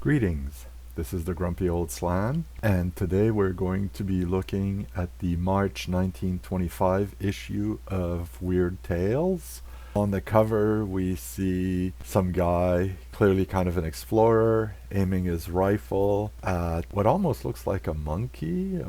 Greetings, this is the Grumpy Old Slan, and today we're going to be looking at the March 1925 issue of Weird Tales. On the cover we see some guy, clearly kind of an explorer, aiming his rifle at what almost looks like a monkey.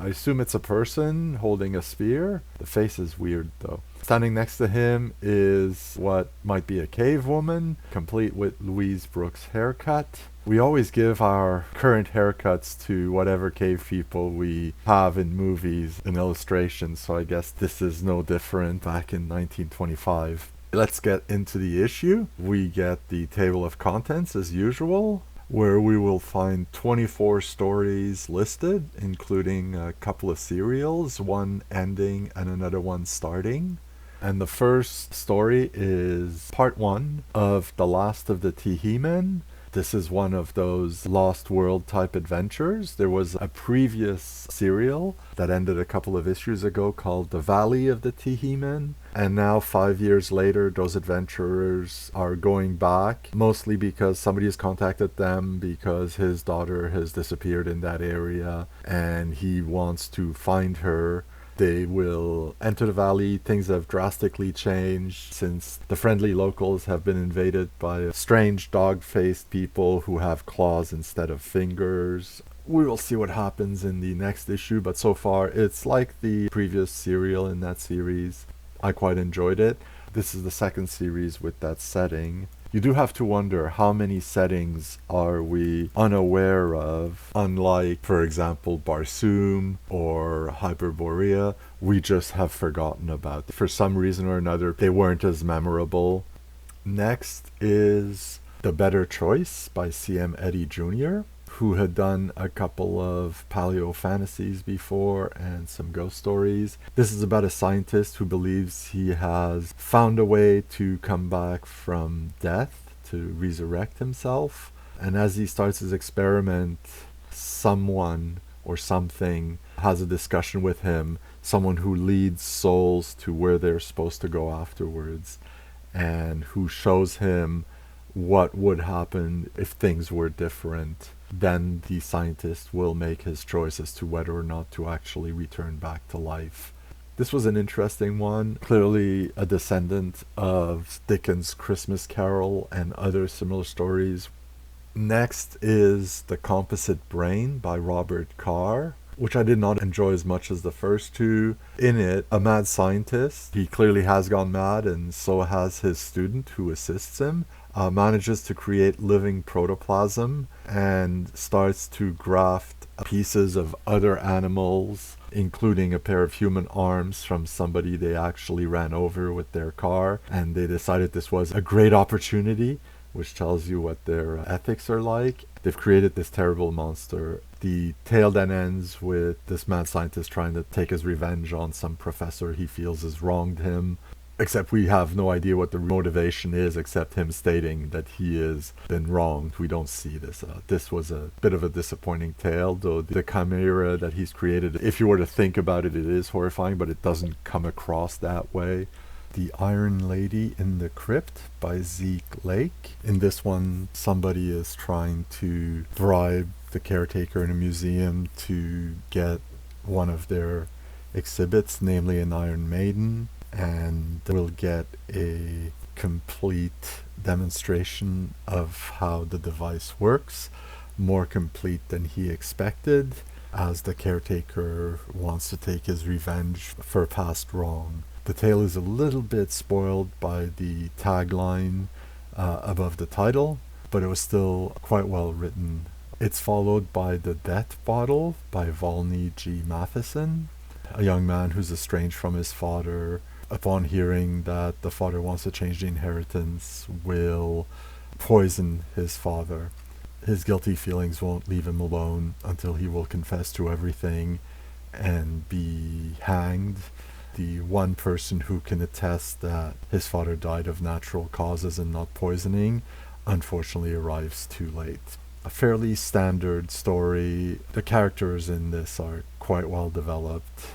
I assume it's a person holding a spear. The face is weird though. Standing next to him is what might be a cave woman, complete with Louise Brooks' haircut. We always give our current haircuts to whatever cave people we have in movies and illustrations, so I guess this is no different back in 1925. Let's get into the issue. We get the table of contents as usual, where we will find 24 stories listed, including a couple of serials, one ending and another one starting. And the first story is part 1 of The Last of the Teeheemen. This is one of those Lost World type adventures. There was a previous serial that ended a couple of issues ago called The Valley of the Teeheemen. And now 5 years later, those adventurers are going back, mostly because somebody has contacted them because his daughter has disappeared in that area and he wants to find her. They will enter the valley. Things have drastically changed since the friendly locals have been invaded by strange dog-faced people who have claws instead of fingers. We will see what happens in the next issue, but so far it's like the previous serial in that series. I quite enjoyed it. This is the second series with that setting. You do have to wonder how many settings are we unaware of. Unlike, for example, Barsoom or Hyperborea, we just have forgotten about. For some reason or another, they weren't as memorable. Next is The Better Choice by C.M. Eddy Jr., who had done a couple of paleo fantasies before and some ghost stories. This is about a scientist who believes he has found a way to come back from death, to resurrect himself. And as he starts his experiment, someone or something has a discussion with him, someone who leads souls to where they're supposed to go afterwards, and who shows him what would happen if things were different. Then the scientist will make his choice as to whether or not to actually return back to life. This was an interesting one, clearly a descendant of Dickens' Christmas Carol and other similar stories. Next is The Composite Brain by Robert Carr, which I did not enjoy as much as the first two. In it, a mad scientist, he clearly has gone mad, and so has his student who assists him, manages to create living protoplasm and starts to graft pieces of other animals, including a pair of human arms from somebody they actually ran over with their car, and they decided this was a great opportunity, which tells you what their ethics are like. They've created this terrible monster. The tale then ends with this mad scientist trying to take his revenge on some professor he feels has wronged him. Except we have no idea what the motivation is, except him stating that he has been wronged. We don't see this. This was a bit of a disappointing tale, though the chimera that he's created, if you were to think about it, it is horrifying, but it doesn't come across that way. The Iron Lady in the Crypt by Zeke Lake. In this one, somebody is trying to bribe the caretaker in a museum to get one of their exhibits, namely an Iron Maiden, and we'll get a complete demonstration of how the device works, more complete than he expected, as the caretaker wants to take his revenge for past wrong. The tale is a little bit spoiled by the tagline above the title, but it was still quite well written. It's followed by The Death Bottle by Volney G. Mathison, a young man who's estranged from his father. Upon hearing that the father wants to change the inheritance, will poison his father. His guilty feelings won't leave him alone until he will confess to everything and be hanged. The one person who can attest that his father died of natural causes and not poisoning, unfortunately arrives too late. A fairly standard story. The characters in this are quite well developed.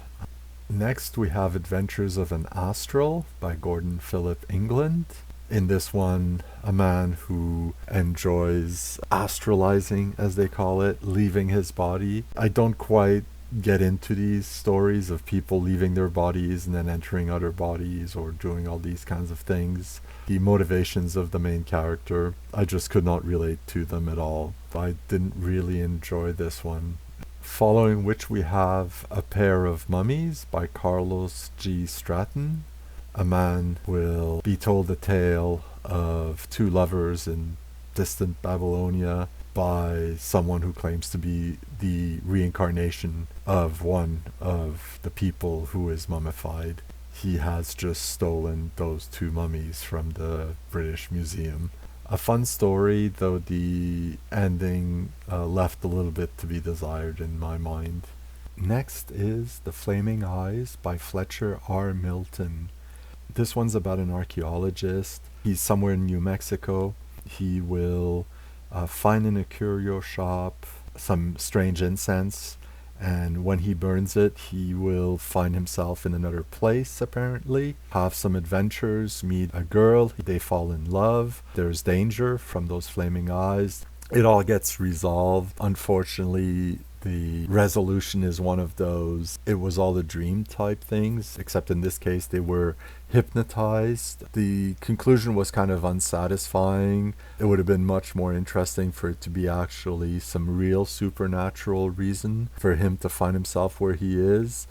Next we have Adventures of an Astral by Gordon Philip England. In this one, a man who enjoys astralizing, as they call it, leaving his body. I don't quite get into these stories of people leaving their bodies and then entering other bodies or doing all these kinds of things. The motivations of the main character, I just could not relate to them at all. I didn't really enjoy this one. Following which we have A Pair of Mummies by Carlos G. Stratton. A man will be told the tale of two lovers in distant Babylonia by someone who claims to be the reincarnation of one of the people who is mummified. He has just stolen those two mummies from the British Museum. A fun story, though the ending left a little bit to be desired in my mind. Next is The Flaming Eyes by Fletcher R. Milton. This one's about an archaeologist. He's somewhere in New Mexico. He will find in a curio shop some strange incense, and when he burns it, he will find himself in another place, apparently, have some adventures, meet a girl, they fall in love, there's danger from those flaming eyes. It all gets resolved. Unfortunately, the resolution is one of those it was all a dream type things, except in this case they were hypnotized. The conclusion was kind of unsatisfying. It would have been much more interesting for it to be actually some real supernatural reason for him to find himself where he is.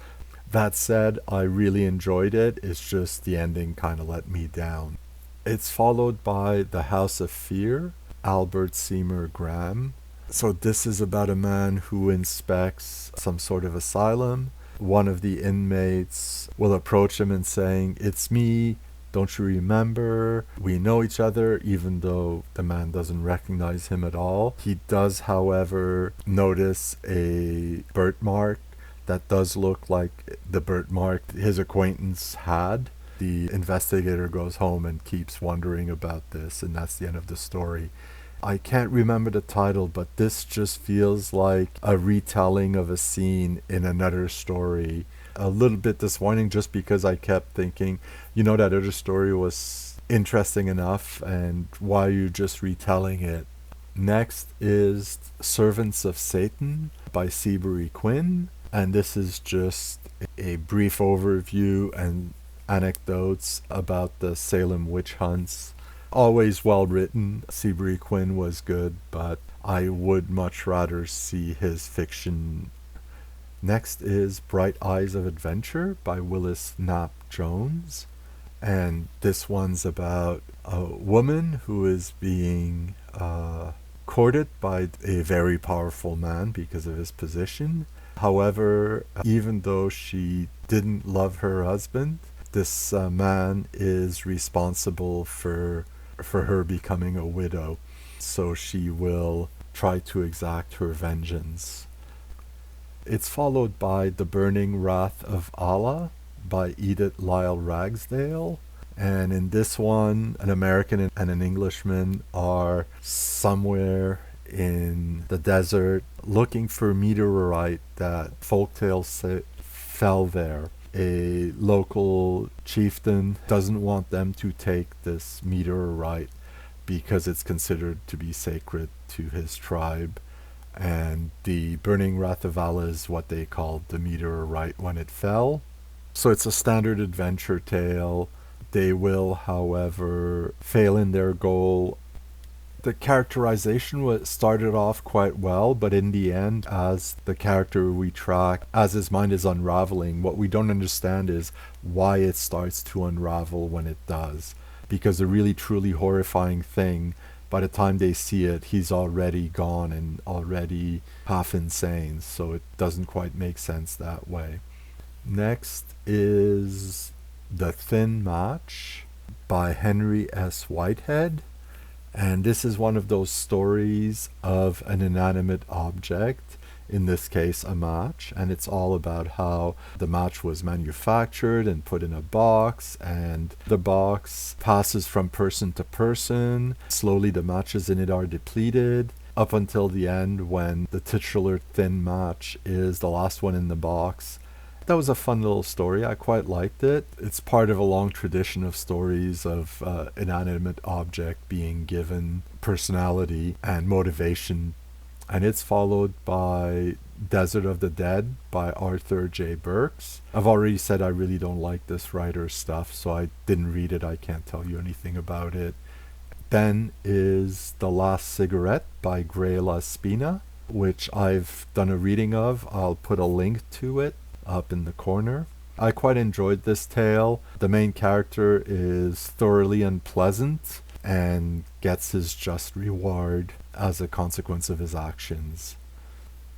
That said, I really enjoyed it. It's just the ending kind of let me down. It's followed by The House of Fear, Albert Seymour Graham. So this is about a man who inspects some sort of asylum. One of the inmates will approach him and saying, "It's me, don't you remember? We know each other," even though the man doesn't recognize him at all. He does, however, notice a birthmark that does look like the birthmark his acquaintance had. The investigator goes home and keeps wondering about this, and that's the end of the story. I can't remember the title, but this just feels like a retelling of a scene in another story. A little bit disappointing just because I kept thinking, that other story was interesting enough, and why are you just retelling it? Next is Servants of Satan by Seabury Quinn, and this is just a brief overview and anecdotes about the Salem witch hunts. Always well written. Seabury Quinn was good, but I would much rather see his fiction. Next is Bright Eyes of Adventure by Willis Knapp Jones, and this one's about a woman who is being courted by a very powerful man because of his position. However, even though she didn't love her husband, this man is responsible for her becoming a widow, so she will try to exact her vengeance. It's followed by The Burning Wrath of Allah by Edith Lyle Ragsdale, and in this one, an American and an Englishman are somewhere in the desert looking for a meteorite that folktales say fell there. A local chieftain doesn't want them to take this meteorite because it's considered to be sacred to his tribe, and the Burning Wrath of Allah is what they called the meteorite when it fell. So it's a standard adventure tale. They will, however, fail in their goal. The characterization started off quite well, but in the end, as the character we track, as his mind is unraveling, what we don't understand is why it starts to unravel when it does. Because the really truly horrifying thing, by the time they see it, he's already gone and already half insane, so it doesn't quite make sense that way. Next is The Thin Match by Henry S. Whitehead. And this is one of those stories of an inanimate object, in this case a match, and it's all about how the match was manufactured and put in a box, and the box passes from person to person. Slowly the matches in it are depleted, up until the end when the titular thin match is the last one in the box, That was a fun little story. I quite liked it. It's part of a long tradition of stories of inanimate object being given personality and motivation. And it's followed by Desert of the Dead by Arthur J. Burks. I've already said I really don't like this writer's stuff, so I didn't read it. I can't tell you anything about it. Then is The Last Cigarette by Greye Spina, which I've done a reading of. I'll put a link to it up in the corner. I quite enjoyed this tale. The main character is thoroughly unpleasant and gets his just reward as a consequence of his actions.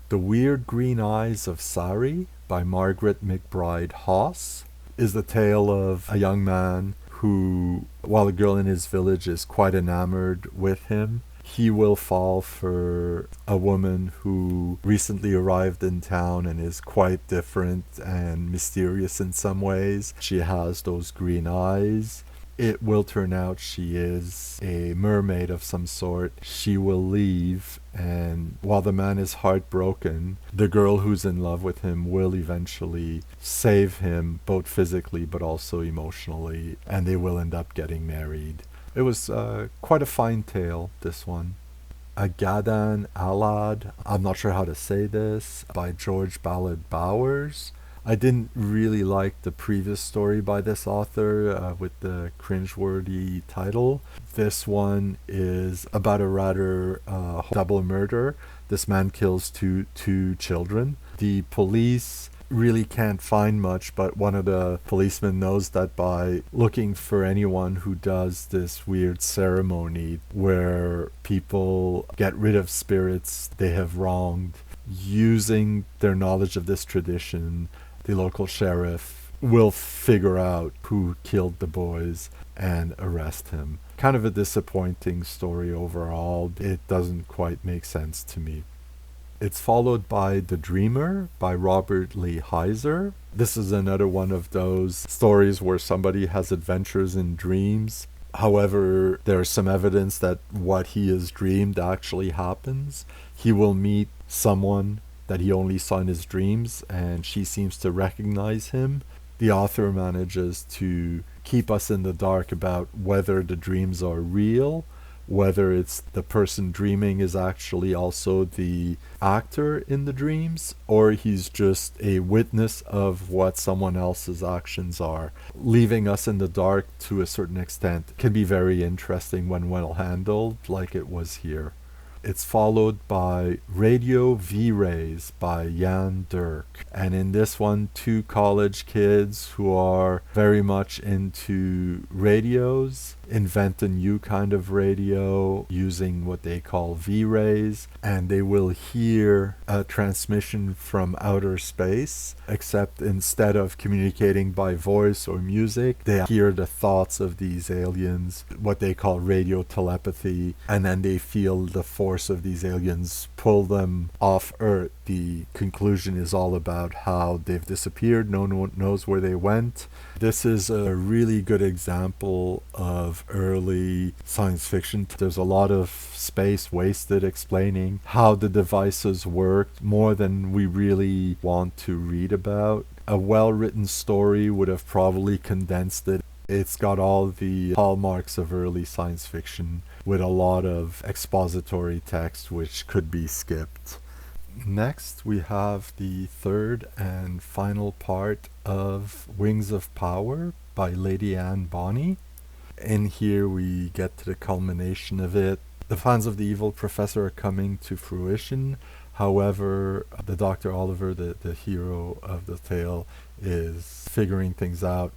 The Weird Green Eyes of Sari by Margaret McBride Haas is the tale of a young man who, while a girl in his village is quite enamored with him, he will fall for a woman who recently arrived in town and is quite different and mysterious in some ways. She has those green eyes. It will turn out she is a mermaid of some sort. She will leave, and while the man is heartbroken, the girl who's in love with him will eventually save him, both physically but also emotionally, and they will end up getting married. It was quite a fine tale, this one. A Gaddaan Alad, I'm not sure how to say this, by George Ballard Bowers. I didn't really like the previous story by this author with the cringeworthy title. This one is about a rather double murder. This man kills two children. The police really can't find much, but one of the policemen knows that by looking for anyone who does this weird ceremony where people get rid of spirits they have wronged, using their knowledge of this tradition, the local sheriff will figure out who killed the boys and arrest him. Kind of a disappointing story overall. It doesn't quite make sense to me. It's followed by The Dreamer by Robert Lee Heiser. This is another one of those stories where somebody has adventures in dreams. However, there's some evidence that what he has dreamed actually happens. He will meet someone that he only saw in his dreams, and she seems to recognize him. The author manages to keep us in the dark about whether the dreams are real, whether it's the person dreaming is actually also the actor in the dreams, or he's just a witness of what someone else's actions are. Leaving us in the dark to a certain extent can be very interesting when well handled, like it was here. It's followed by Radio V-Rays by Jan Dirk. And in this one, two college kids who are very much into radios invent a new kind of radio using what they call V-Rays. And they will hear a transmission from outer space, except instead of communicating by voice or music, they hear the thoughts of these aliens, what they call radio telepathy, and then they feel the force of these aliens pull them off Earth. The conclusion is all about how they've disappeared. No one knows where they went. This is a really good example of early science fiction. There's a lot of space wasted explaining how the devices worked, more than we really want to read about. A well-written story would have probably condensed it. It's got all the hallmarks of early science fiction with a lot of expository text which could be skipped. Next, we have the third and final part of Wings of Power by Lady Anne Bonny. In here we get to the culmination of it. The plans of the evil professor are coming to fruition. However, the Dr. Oliver, the hero of the tale, is figuring things out,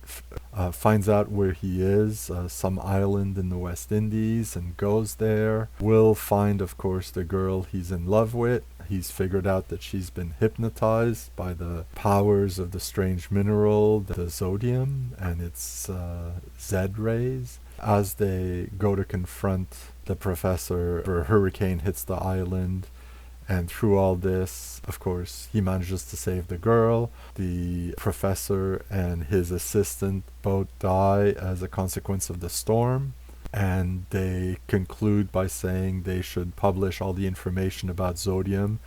finds out where he is, some island in the West Indies, and goes there. Will find, of course, the girl he's in love with. He's figured out that she's been hypnotized by the powers of the strange mineral, the zodium, and its Z-rays. As they go to confront the professor, a hurricane hits the island. And through all this, of course, he manages to save the girl. The professor and his assistant both die as a consequence of the storm. And they conclude by saying they should publish all the information about Zodium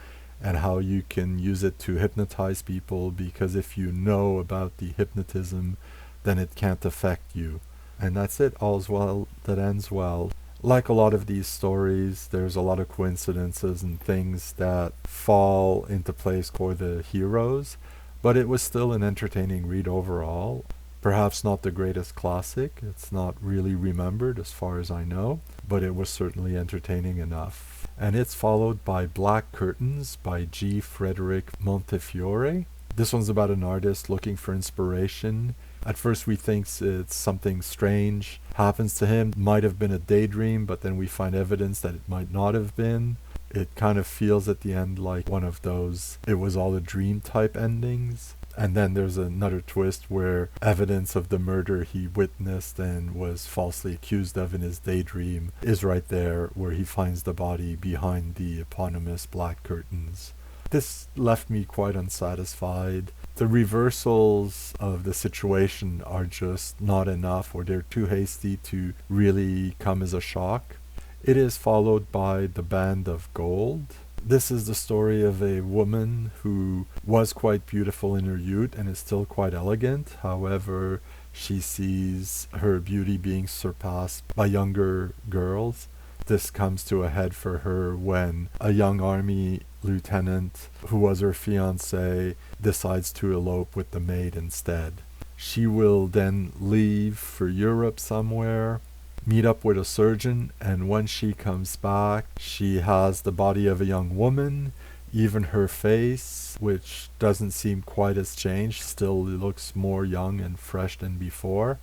and how you can use it to hypnotize people, because if you know about the hypnotism, then it can't affect you. And that's it. All's well that ends well. Like a lot of these stories, there's a lot of coincidences and things that fall into place for the heroes, but it was still an entertaining read overall. Perhaps not the greatest classic, it's not really remembered as far as I know, but it was certainly entertaining enough. And it's followed by Black Curtains by G. Frederick Montefiore. This one's about an artist looking for inspiration. At first we think it's something strange happens to him, might have been a daydream, but then we find evidence that it might not have been. It kind of feels at the end like one of those it was all a dream type endings. And then there's another twist where evidence of the murder he witnessed and was falsely accused of in his daydream is right there, where he finds the body behind the eponymous black curtains. This left me quite unsatisfied. The reversals of the situation are just not enough, or they're too hasty to really come as a shock. It is followed by The Band of Gold. This is the story of a woman who was quite beautiful in her youth and is still quite elegant. However, she sees her beauty being surpassed by younger girls. This comes to a head for her when a young army lieutenant, who was her fiancé, decides to elope with the maid instead. She will then leave for Europe somewhere, meet up with a surgeon, and when she comes back, she has the body of a young woman. Even her face, which doesn't seem quite as changed, still looks more young and fresh than before.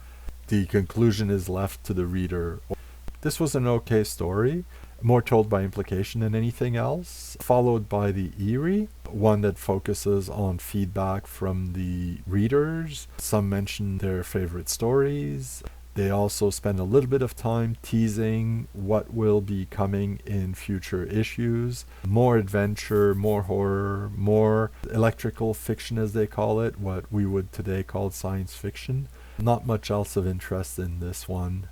The conclusion is left to the reader. This was an okay story, more told by implication than anything else, followed by The Eerie, one that focuses on feedback from the readers. Some mention their favorite stories. They also spend a little bit of time teasing what will be coming in future issues. More adventure, more horror, more electrical fiction as they call it, what we would today call science fiction. Not much else of interest in this one.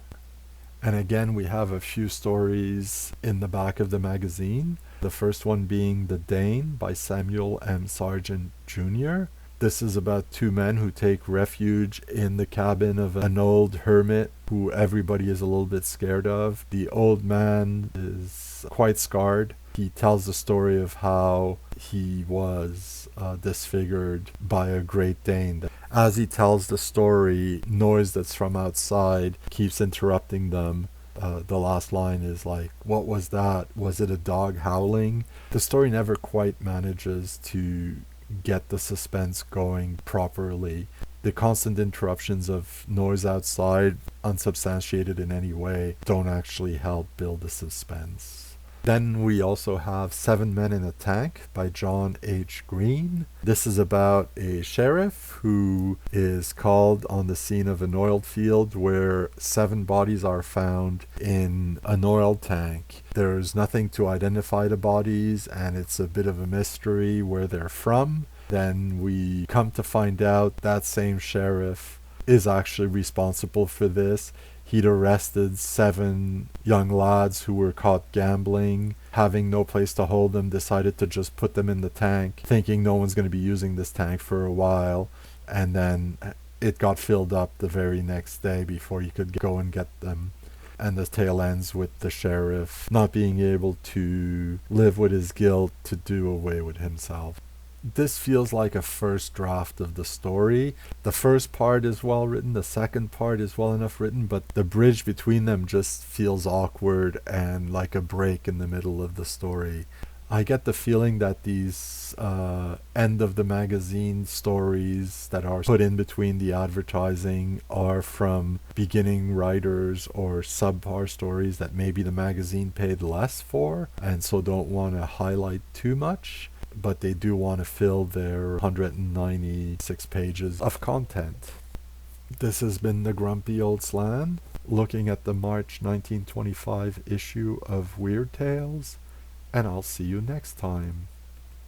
And again, we have a few stories in the back of the magazine. The first one being The Dane by Samuel M. Sargent Jr. This is about two men who take refuge in the cabin of an old hermit who everybody is a little bit scared of. The old man is quite scarred. He tells the story of how he was disfigured by a Great Dane. As he tells the story, noise that's from outside keeps interrupting them. The last line is like, "What was that? Was it a dog howling?" The story never quite manages to get the suspense going properly. The constant interruptions of noise outside, unsubstantiated in any way, don't actually help build the suspense. Then we also have 7 Men in a Tank by John H. Green. This is about a sheriff who is called on the scene of an oil field where 7 bodies are found in an oil tank. There's nothing to identify the bodies, and it's a bit of a mystery where they're from. Then we come to find out that same sheriff is actually responsible for this. He'd arrested 7 young lads who were caught gambling. Having no place to hold them, decided to just put them in the tank, thinking no one's going to be using this tank for a while. And then it got filled up the very next day before you could go and get them. And the tale ends with the sheriff not being able to live with his guilt to do away with himself. This feels like a first draft of the story. The first part is well written, the second part is well enough written, but the bridge between them just feels awkward and like a break in the middle of the story. I get the feeling that these end of the magazine stories that are put in between the advertising are from beginning writers or subpar stories that maybe the magazine paid less for and so don't want to highlight too much, but they do want to fill their 196 pages of content. This has been the Grumpy Old Slan, looking at the March 1925 issue of Weird Tales, and I'll see you next time.